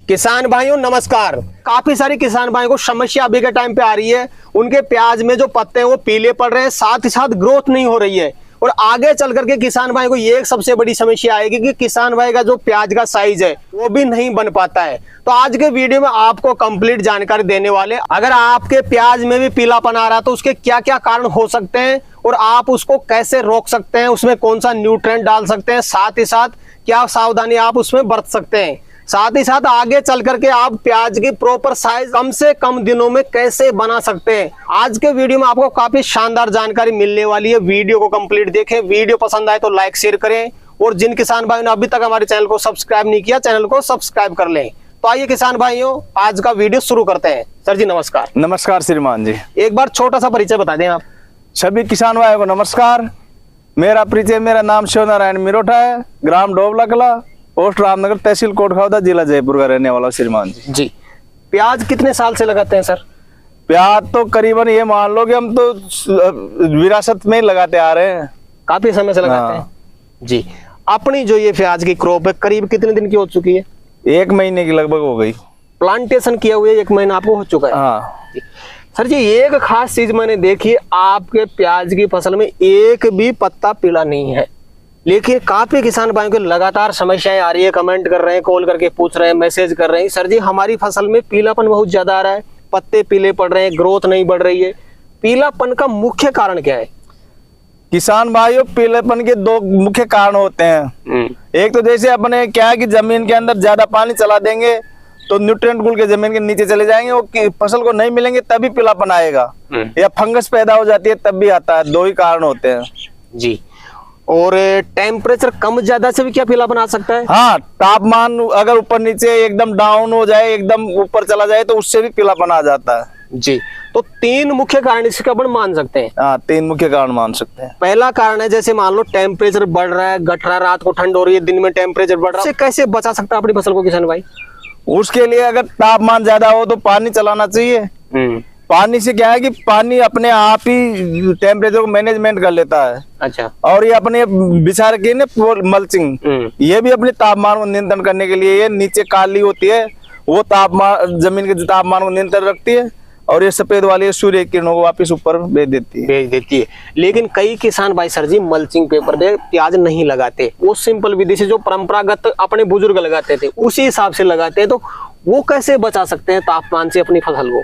किसान भाइयों नमस्कार। काफी सारे किसान भाइयों को समस्या अभी के टाइम पे आ रही है, उनके प्याज में जो पत्ते हैं वो पीले पड़ रहे हैं, साथ ही साथ ग्रोथ नहीं हो रही है। और आगे चल करके किसान भाई को ये एक सबसे बड़ी समस्या आएगी कि किसान भाई का जो प्याज का साइज है वो भी नहीं बन पाता है। तो आज के वीडियो में आपको कंप्लीट जानकारी देने वाले, अगर आपके प्याज में भी पीलापन आ रहा है तो उसके क्या क्या कारण हो सकते हैं और आप उसको कैसे रोक सकते हैं, उसमें कौन सा न्यूट्रिएंट डाल सकते हैं, साथ ही साथ क्या सावधानी आप उसमें बरत सकते हैं, साथ ही साथ आगे चल करके आप प्याज की प्रॉपर साइज कम से कम दिनों में कैसे बना सकते हैं। आज के वीडियो में आपको काफी शानदार जानकारी मिलने वाली है। वीडियो को कंप्लीट देखें, वीडियो पसंद आए तो लाइक शेयर करें और जिन किसान भाइयों ने अभी तक हमारे चैनल को सब्सक्राइब नहीं किया, चैनल को सब्सक्राइब कर लें। तो आइए किसान भाइयों, आज का वीडियो शुरू करते हैं। सर जी नमस्कार। नमस्कार श्रीमान जी। एक बार छोटा सा परिचय बता दें आप। सभी किसान भाइयों को नमस्कार। मेरा नाम शिव नारायण मिरोठा है, ग्राम डोबला कला, पोस्ट रामनगर, तहसील कोटखावदा, जिला जयपुर का रहने वाला श्रीमान जी। प्याज कितने साल से लगाते हैं सर? प्याज तो करीबन ये मान लो कि हम तो विरासत में लगाते आ रहे हैं, काफी समय से लगाते हैं जी। अपनी जो ये प्याज की क्रॉप है करीब कितने दिन की हो चुकी है? 1 महीने की लगभग हो गई। प्लांटेशन किया हुआ 1 महीना आपको हो चुका है? हाँ सर जी, एक खास चीज मैंने देखी, आपके प्याज की फसल में एक भी पत्ता पीला नहीं है, लेकिन काफी किसान भाइयों को लगातार समस्याएं आ रही है, कमेंट कर रहे हैं, कॉल करके पूछ रहे हैं, मैसेज कर रहे हैं, सर जी हमारी फसल में पीलापन बहुत ज्यादा आ रहा है, पत्ते पीले पड़ रहे हैं, ग्रोथ नहीं बढ़ रही है। पीलापन का मुख्य कारण क्या है? किसान भाइयों, पीलेपन के 2 मुख्य कारण होते हैं। एक तो जैसे अपने क्या है कि जमीन के अंदर ज्यादा पानी चला देंगे तो न्यूट्रिएंट घुल के जमीन के नीचे चले जाएंगे, वो फसल को नहीं मिलेंगे तभी पीलापन आएगा, या फंगस पैदा हो जाती है तब भी आता है। 2 ही कारण होते हैं जी। और टेम्परेचर कम ज्यादा से भी क्या पीलापन आ सकता है? हाँ, तापमान अगर ऊपर नीचे एकदम डाउन हो जाए, एकदम ऊपर चला जाए तो उससे भी पीलापन आ जाता है जी। तो 3 मुख्य कारण इसके अपन मान सकते हैं। हाँ, 3 मुख्य कारण मान सकते हैं। पहला कारण है जैसे मान लो टेम्परेचर बढ़ रहा है, घट रहा है, रात को ठंड हो रही है, दिन में टेम्परेचर बढ़ रहा है, कैसे बचा सकता है अपनी फसल को किसान भाई? उसके लिए अगर तापमान ज्यादा हो तो पानी चलाना चाहिए। पानी से क्या है कि पानी अपने आप ही टेम्परेचर को मैनेजमेंट कर लेता है। अच्छा। और ये अपने बिछा के ना मल्चिंग, ये भी अपने तापमान को नियंत्रण करने के लिए, ये नीचे काली होती है वो तापमान, जमीन के तापमान को नियंत्रण रखती है, और ये सफेद वाली सूर्य किरणों को वापस ऊपर भेज देती है। लेकिन कई किसान भाई सर जी मल्चिंग पेपर पे प्याज नहीं लगाते, वो सिंपल विधि से जो परंपरागत अपने बुजुर्ग लगाते थे उसी हिसाब से लगाते हैं। तो वो कैसे बचा सकते हैं तापमान से अपनी फसल को?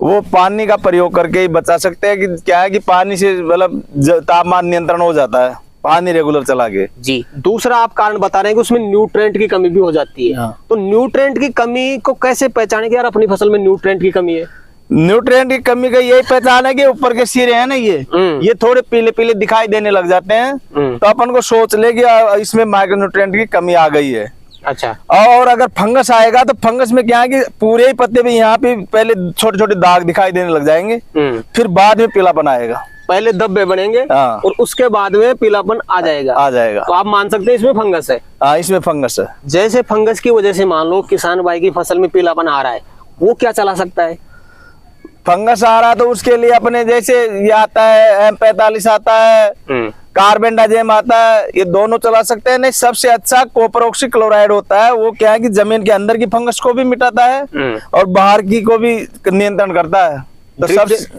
वो पानी का प्रयोग करके ही बचा सकते हैं। कि क्या है कि पानी से मतलब तापमान नियंत्रण हो जाता है, पानी रेगुलर चला के जी। दूसरा आप कारण बता रहे हैं कि उसमें न्यूट्रिएंट की कमी भी हो जाती है। हाँ। तो न्यूट्रिएंट की कमी को कैसे पहचाने कि यार अपनी फसल में न्यूट्रिएंट की कमी है? न्यूट्रिएंट की कमी का यही पहचान है कि ऊपर के सिरे हैं ना, ये थोड़े पीले पीले दिखाई देने लग जाते हैं, तो अपन को सोच ले कि इसमें माइक्रो न्यूट्रिएंट की कमी आ गई है। अच्छा। और अगर फंगस आएगा तो फंगस में क्या है कि पूरे ही पत्ते पे यहाँ पे पहले छोटे छोटे दाग दिखाई देने लग जाएंगे, फिर बाद में पीलापन आएगा। पहले धब्बे बनेंगे। हाँ। और उसके बाद में पीलापन आ जाएगा। तो आप मान सकते हैं इसमें फंगस है। हाँ, इसमें फंगस है। जैसे फंगस की वजह से मान लो किसान भाई की फसल में पीलापन आ रहा है, वो क्या चला सकता है? फंगस आ रहा है तो उसके लिए अपने जैसे ये आता है M45 आता है, कार्बेंडाजिम आता है, ये दोनों चला सकते हैं। नहीं, सबसे अच्छा कॉपर ऑक्सीक्लोराइड होता है। वो क्या है कि जमीन के अंदर की फंगस को भी मिटाता है और बाहर की को भी नियंत्रण करता है। तो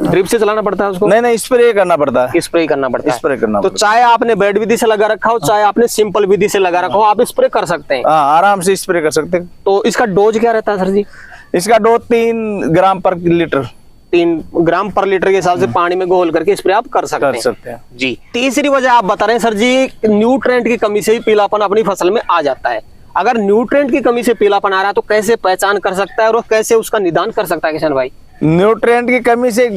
ड्रिप से चलाना पड़ता है उसको? नहीं, स्प्रे करना पड़ता है। स्प्रे करना पड़ता है। स्प्रे करना। तो चाहे आपने बेड विधि से लगा रखा हो, चाहे आपने सिंपल विधि से लगा रखा हो, आप स्प्रे कर सकते हैं। हाँ, आराम से स्प्रे कर सकते हैं। तो इसका डोज क्या रहता है सर जी? इसका डोज 3 ग्राम पर लीटर। 3 ग्राम पर लीटर के हिसाब से पानी में घोल करके स्प्रे आप कर सकते हैं जी। तीसरी वजह आप बता रहे हैं सर जी, न्यूट्रिएंट की कमी से ही पीलापन अपनी फसल में आ जाता है। अगर न्यूट्रिएंट की कमी से पीलापन आ रहा है तो कैसे पहचान कर सकता है और कैसे उसका निदान कर सकता है किसान भाई? न्यूट्रिएंट की कमी से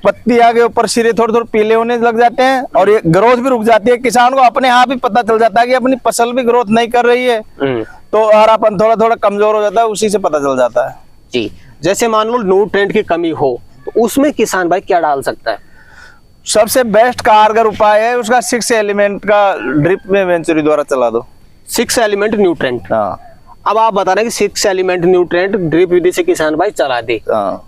पत्ती आगे ऊपर सिरे थोड़े थोड़े पीले होने लग जाते हैं और ये ग्रोथ भी रुक जाती है। किसान को अपने आप ही पता चल जाता है कि अपनी फसल भी ग्रोथ नहीं कर रही है, तो हरापन थोड़ा थोड़ा कमजोर हो जाता है, उसी से पता चल जाता है जी। जैसे मान लो न्यूट्रिएंट की कमी हो तो उसमें किसान भाई क्या डाल सकता है? सबसे बेस्ट कारगर उपाय है उसका 6 एलिमेंट का ड्रिप में वेंचुरी द्वारा चला दो। 6 एलिमेंट न्यूट्रिएंट। हाँ। अब आप बता रहे हैं कि 6 एलिमेंट न्यूट्रिएंट ड्रिप विधि से किसान भाई चला दे,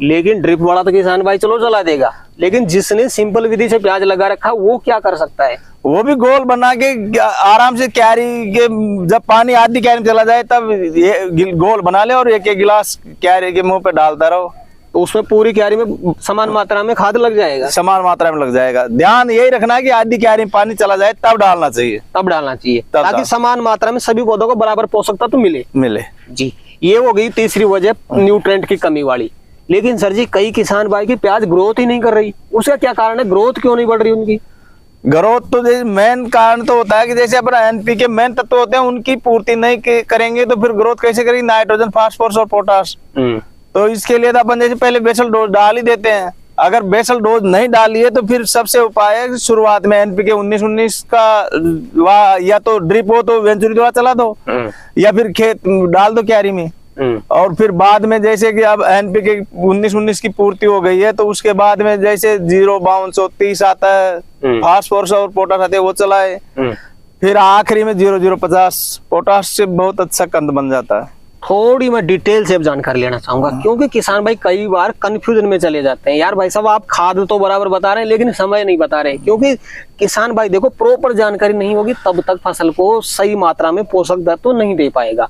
लेकिन ड्रिप वाला तो किसान भाई चलो चला देगा, लेकिन जिसने सिंपल विधि से प्याज लगा रखा वो क्या कर सकता है? वो भी गोल बना के आराम से क्यारी के, जब पानी आधी क्यारी में चला जाए तब ये गोल बना ले और एक एक गिलास क्यारी के मुंह पे डालता रहो, तो उसमें पूरी क्यारी में समान मात्रा में खाद लग जाएगा। समान मात्रा में लग जाएगा। ध्यान यही रखना है कि आधी क्यारी में पानी चला जाए तब डालना चाहिए, तब डालना चाहिए ताकि समान मात्रा में सभी पौधों को बराबर पोषक तत्व मिले जी। ये हो गई तीसरी वजह न्यूट्रिएंट की कमी वाली। लेकिन सर जी कई किसान भाई की प्याज ग्रोथ ही नहीं कर रही, उसका क्या कारण है? ग्रोथ क्यों नहीं बढ़ रही उनकी? ग्रोथ तो मेन कारण तो होता है कि जैसे अपना एनपीके मेन तत्व होते हैं उनकी पूर्ति नहीं करेंगे तो फिर ग्रोथ कैसे करेगी? नाइट्रोजन, फास्फोरस और पोटाश। तो इसके लिए तो अपन जैसे पहले बेसल डोज डाल ही देते हैं। अगर बेसल डोज नहीं डालिए तो फिर सबसे उपाय है शुरुआत में एनपीके 19-19 का या तो ड्रिप हो तो वेंचुरी द्वारा चला दो या फिर खेत डाल दो क्यारी में। और फिर बाद में जैसे कि अब एनपीके 19-19 की पूर्ति हो गई है तो उसके बाद में जैसे 0-52-30 आता है, फास्फोरस और पोटाश आते हैं वो चलाए, फिर आखिरी में 0-0-50 पोटाश से बहुत अच्छा कंद बन जाता है। थोड़ी मैं डिटेल से अब जानकारी लेना चाहूंगा क्योंकि किसान भाई कई बार कंफ्यूजन में चले जाते हैं। यार भाई साहब आप खाद तो बराबर बता रहे हैं लेकिन समय नहीं बता रहे, क्योंकि किसान भाई देखो प्रॉपर जानकारी नहीं होगी तब तक फसल को सही मात्रा में पोषक तत्व तो नहीं दे पाएगा।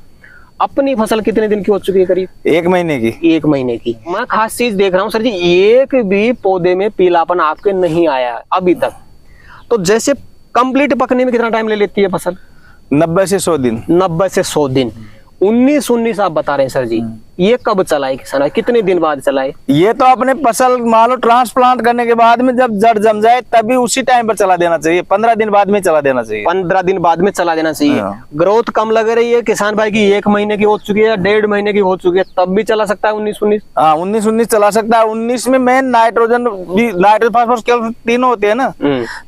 अपनी फसल कितने दिन की हो चुकी है? करीब 1 महीने की। 1 महीने की। मैं खास चीज देख रहा हूँ सर जी, एक भी पौधे में पीलापन आपके नहीं आया अभी तक। तो जैसे कंप्लीट पकने में कितना टाइम ले लेती है फसल? 90 से 100 दिन। 90 से 100 दिन। 19-19 आप बता रहे हैं सर जी, ये कब चलाए किसान? कितने दिन बाद चलाए? ये तो अपने फसल मान लो ट्रांसप्लांट करने के बाद में जब जड़ जम जाए तभी उसी टाइम पर चला देना चाहिए। 15 दिन बाद में चला देना चाहिए। 15 दिन बाद में चला देना चाहिए। ग्रोथ कम लग रही है किसान भाई की, 1 महीने की हो चुकी है, 1.5 महीने की हो चुकी है, तब भी चला सकता है 19-19? हाँ 19-19 चला सकता है। 19 में मेन नाइट्रोजन भी, नाइट्रोजन फास्फोरस केवल तीनों होते हैं ना,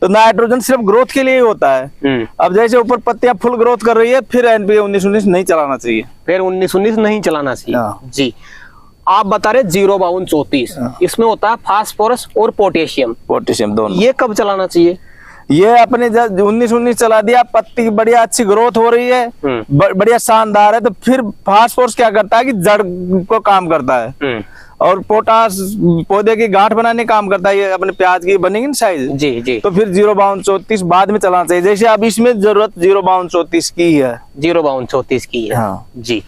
तो नाइट्रोजन सिर्फ ग्रोथ के लिए ही होता है। अब जैसे ऊपर पत्तियां फुल ग्रोथ कर रही है फिर एनपीके 19-19 नहीं चलाना चाहिए, फिर 19-19 नहीं चलाना चाहिए जी। आप बता रहे 0-52-34 इसमें होता है फास्फोरस और पोटेशियम दोनों। ये कब चलाना चाहिए? ये अपने जब 19-19 चला दिया, पत्ती की बढ़िया अच्छी ग्रोथ हो रही है, बढ़िया शानदार है, तो फिर फास्फोरस क्या करता है कि जड़ को काम करता है और पोटाश पौधे की गांठ बनाने काम करता है। ये अपने प्याज की बनेगी ना साइज जी जी, तो फिर 0-52-34 बाद में चलाना चाहिए। जैसे अब इसमें जरूरत 0-52-34 की है। 0-52-34 की है हाँ जी।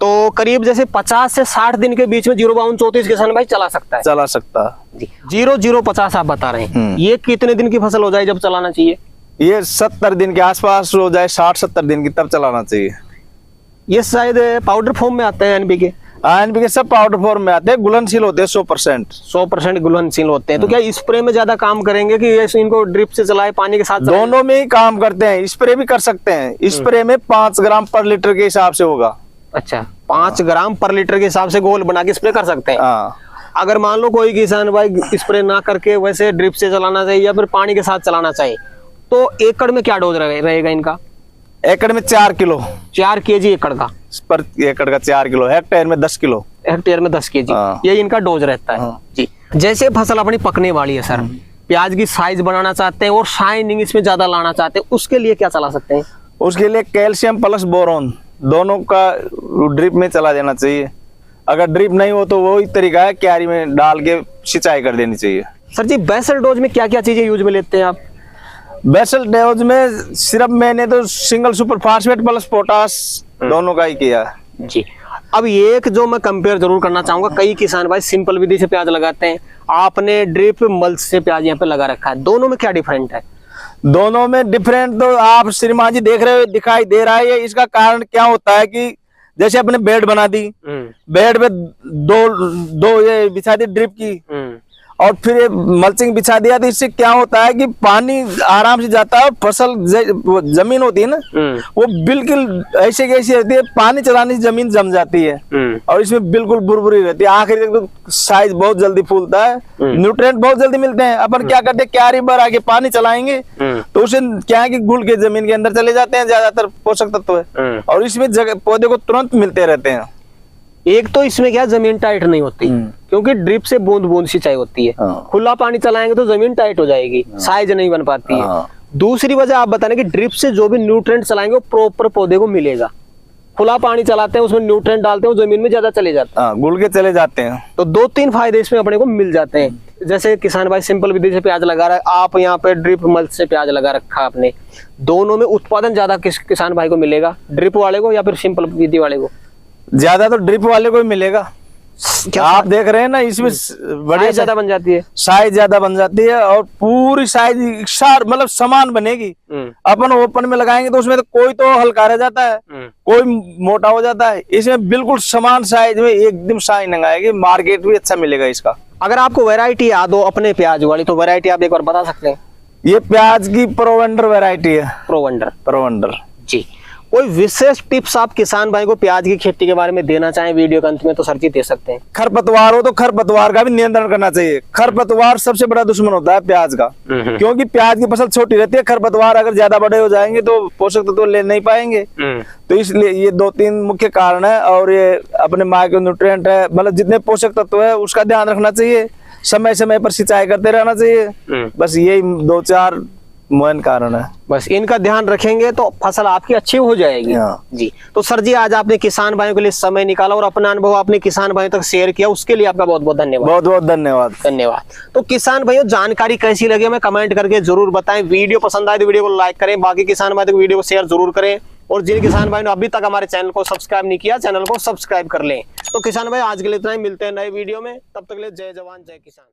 तो करीब जैसे 50 से 60 दिन के बीच में 0-52-34 किसान भाई चला सकता है? चला सकता है जी। 0-0-50 आप बता रहे हैं, ये कितने दिन की फसल हो जाए जब चलाना चाहिए? ये 70 दिन के आसपास हो जाए, 60-70 दिन की, तब चलाना चाहिए। ये शायद पाउडर फॉर्म में आते हैं एनपीके? एनपीके सब पाउडर फॉर्म में आते हैं, घुलनशील होते हैं 100% घुलनशील होते हैं। तो क्या स्प्रे में ज्यादा काम करेंगे कि इनको ड्रिप से चलाए पानी के साथ? दोनों में ही काम करते हैं, स्प्रे भी कर सकते हैं। स्प्रे में 5 ग्राम पर लीटर के हिसाब से होगा। अच्छा, 5 ग्राम पर लीटर के हिसाब से गोल बना के स्प्रे कर सकते हैं। हाँ। अगर मान लो कोई किसान भाई स्प्रे ना करके वैसे ड्रिप से चलाना चाहिए या फिर पानी के साथ चलाना चाहिए तो एकड़ में क्या डोज रहेगा इनका? एकड़ में 4 किलो। 4 kg एकड़ का? पर एकड़ का 4 किलो, हेक्टेयर में 10 किलो। हेक्टेयर में 10 kg ये इनका डोज रहता है जी। जैसे फसल अपनी पकने वाली है सर, प्याज की साइज बढ़ाना चाहते हैं और शाइनिंग इसमें ज्यादा लाना चाहते हैं, उसके लिए क्या चला सकते हैं? उसके लिए कैल्शियम प्लस बोरोन दोनों का ड्रिप में चला देना चाहिए। अगर ड्रिप नहीं हो तो वही तरीका है, क्यारी में डाल के सिंचाई कर देनी चाहिए। सर जी बेसल डोज में क्या क्या चीजें यूज में लेते हैं आप? बेसल डोज में सिर्फ मैंने तो single super phosphate plus potash दोनों का ही किया जी। अब एक जो मैं कंपेयर जरूर करना चाहूंगा, कई किसान भाई सिंपल विधि से प्याज लगाते हैं, आपने ड्रिप मल्च से प्याज यहाँ पे लगा रखा है, दोनों में क्या डिफरेंट है? दोनों में डिफरेंट तो आप श्रीमान जी देख रहे हो दिखाई दे रहा है। इसका कारण क्या होता है कि जैसे अपने बेड बना दी, बेड पे दो ये बिछा दी ड्रिप की और फिर ये मल्चिंग बिछा दिया, तो इससे क्या होता है कि पानी आराम से जाता है। फसल जमीन होती है ना वो बिल्कुल ऐसे कैसी रहती है, पानी चलाने से जमीन जम जाती है और इसमें बिल्कुल बुरबुरी रहती है। आखिर तक तो साइज बहुत जल्दी फूलता है, न्यूट्रिएंट बहुत जल्दी मिलते हैं। अपन क्या करते हैं, क्यारी भर आके पानी चलाएंगे तो उसे क्या है कि घुल के जमीन के अंदर चले जाते हैं ज्यादातर पोषक तत्व है और इसमें पौधे को तुरंत मिलते रहते हैं। एक तो इसमें क्या जमीन टाइट नहीं होती क्योंकि ड्रिप से बूंद बूंद सिंचाई होती है। खुला पानी चलाएंगे तो जमीन टाइट हो जाएगी, साइज नहीं बन पाती है। दूसरी वजह आप बता रहे कि ड्रिप से जो भी न्यूट्रिएंट चलाएंगे वो प्रॉपर पौधे को मिलेगा। खुला पानी चलाते हैं, उसमें न्यूट्रिएंट डालते हैं, वो जमीन में ज्यादा चले जाते हैं। घुल के चले जाते हैं। तो 2-3 फायदे इसमें अपने को मिल जाते हैं। जैसे किसान भाई सिंपल विधि से प्याज लगा रहा है, आप यहाँ पे ड्रिप मल्च से प्याज लगा रखा आपने, दोनों में उत्पादन ज्यादा किसान भाई को मिलेगा, ड्रिप वाले को या फिर सिंपल विधि वाले को? ज्यादा तो ड्रिप वाले को ही मिलेगा। क्या आप देख रहे हैं ना, इसमें बड़ी ज्यादा बन जाती है, साइज ज्यादा बन जाती है और पूरी साइज मतलब समान बनेगी। अपन ओपन में लगाएंगे तो उसमें तो कोई तो हल्का रह जाता है, कोई मोटा हो जाता है। इसमें बिल्कुल समान साइज में एकदम शाइनिंग आएगी, मार्केट भी अच्छा मिलेगा इसका। अगर आपको वैरायटी याद हो अपने प्याज वाली तो वैरायटी आप एक बार बता सकते हैं? ये प्याज की प्रोवेंडर वैरायटी है। प्रोवेंडर जी। कोई विशेष टिप्स आप किसान भाई को प्याज की खेती के बारे में देना चाहें वीडियो के अंत में तो सर जी दे सकते हैं। खरपतवार हो तो खरपतवार का भी नियंत्रण करना चाहिए। खरपतवार सबसे बड़ा दुश्मन होता है प्याज का, क्योंकि प्याज की फसल छोटी रहती है। खरपतवार अगर ज्यादा बड़े हो जाएंगे तो पोषक तत्व ले नहीं पाएंगे, तो इसलिए ये 2-3 मुख्य कारण है। और ये अपने माइक्रो न्यूट्रिएंट है, मतलब जितने पोषक तत्व है उसका ध्यान रखना चाहिए, समय समय पर सिंचाई करते रहना चाहिए। बस यही 2-4 मेन कारण है। बस इनका ध्यान रखेंगे तो फसल आपकी अच्छी हो जाएगी। जी। तो सर जी आज आपने किसान भाइयों के लिए समय निकाला और अपना अनुभव आपने किसान भाइयों तक शेयर किया, उसके लिए आपका बहुत बहुत धन्यवाद। बहुत बहुत धन्यवाद। तो किसान भाइयों जानकारी कैसी लगी हमें कमेंट करके जरूर बताएं। वीडियो पसंद आए तो वीडियो को लाइक करें, बाकी किसान भाई तक वीडियो को शेयर जरूर करें, और जिन किसान भाई ने अभी तक हमारे चैनल को सब्सक्राइब नहीं किया चैनल को सब्सक्राइब कर लें। तो किसान भाई आज के लिए इतना ही, मिलते हैं नए वीडियो में, तब तक के लिए जय जवान जय किसान।